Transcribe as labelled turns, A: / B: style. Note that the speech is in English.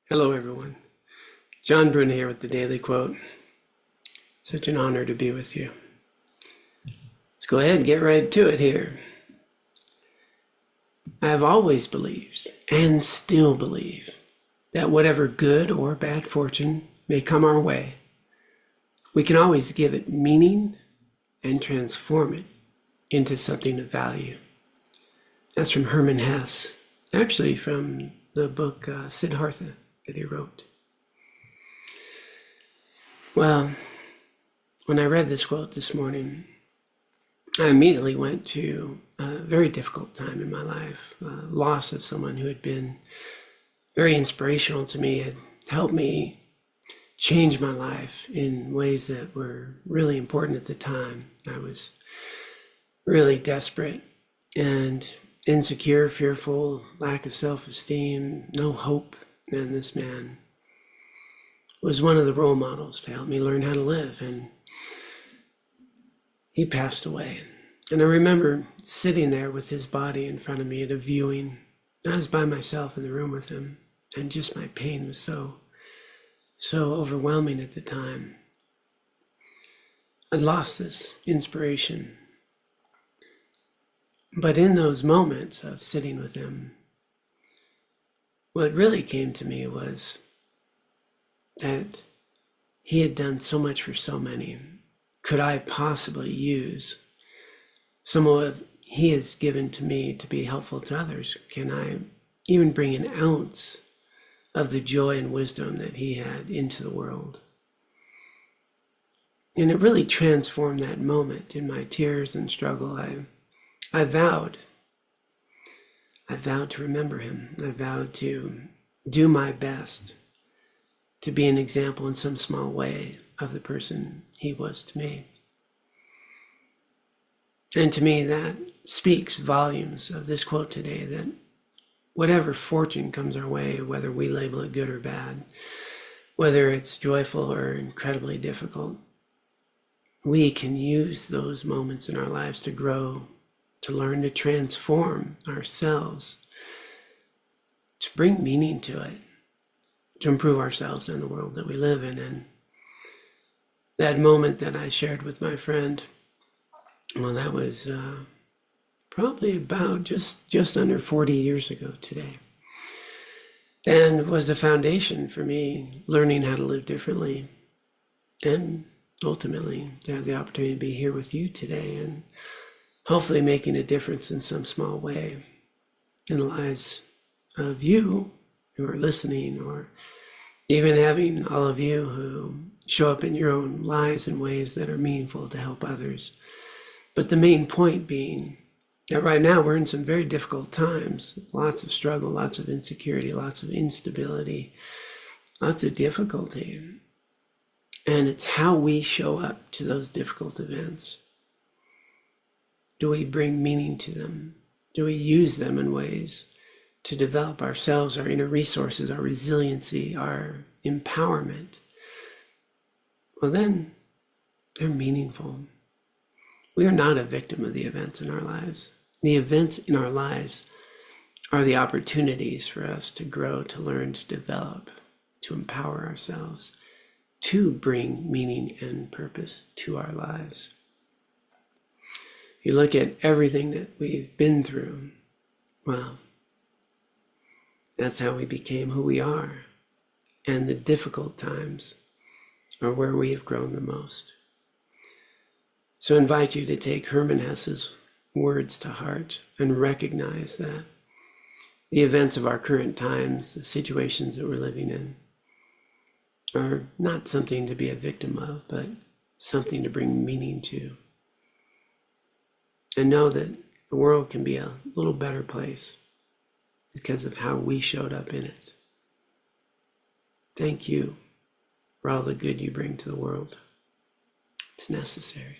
A: Hello, everyone. John Bruna here with the Daily Quote. Such an honor to be with you. Let's go ahead and get right to it here. I have always believed, and still believe, that whatever good or bad fortune may come our way, we can always give it meaning and transform it into something of value. That's from Hermann Hesse, actually from the book Siddhartha that he wrote. Well, when I read this quote this morning, I immediately went to a very difficult time in my life, loss of someone who had been very inspirational to me, had helped me change my life in ways that were really important at the time. I was really desperate and insecure, fearful, lack of self-esteem, no hope. And this man was one of the role models to help me learn how to live. And he passed away. And I remember sitting there with his body in front of me at a viewing. I was by myself in the room with him, and just my pain was so overwhelming at the time. I'd lost this inspiration. But in those moments of sitting with him, what really came to me was that he had done so much for so many. Could I possibly use some of what he has given to me to be helpful to others? Can I even bring an ounce of the joy and wisdom that he had into the world? And it really transformed that moment. In my tears and struggle, I vowed to remember him. I vowed to do my best to be an example in some small way of the person he was to me. And to me, that speaks volumes of this quote today, that whatever fortune comes our way, whether we label it good or bad, whether it's joyful or incredibly difficult, we can use those moments in our lives to grow, to learn to transform ourselves, to bring meaning to it, to improve ourselves and the world that we live in. And that moment that I shared with my friend, well, that was probably about just under 40 years ago today, and was the foundation for me learning how to live differently, and ultimately to have the opportunity to be here with you today and hopefully making a difference in some small way in the lives of you who are listening, or even having all of you who show up in your own lives in ways that are meaningful to help others. But the main point being that right now we're in some very difficult times, lots of struggle, lots of insecurity, lots of instability, lots of difficulty. And it's how we show up to those difficult events. Do we bring meaning to them? Do we use them in ways to develop ourselves, our inner resources, our resiliency, our empowerment? Well, then they're meaningful. We are not a victim of the events in our lives. The events in our lives are the opportunities for us to grow, to learn, to develop, to empower ourselves, to bring meaning and purpose to our lives. You look at everything that we've been through, well, that's how we became who we are. And the difficult times are where we have grown the most. So I invite you to take Hermann Hesse's words to heart and recognize that the events of our current times, the situations that we're living in, are not something to be a victim of, but something to bring meaning to. And know that the world can be a little better place because of how we showed up in it. Thank you for all the good you bring to the world. It's necessary.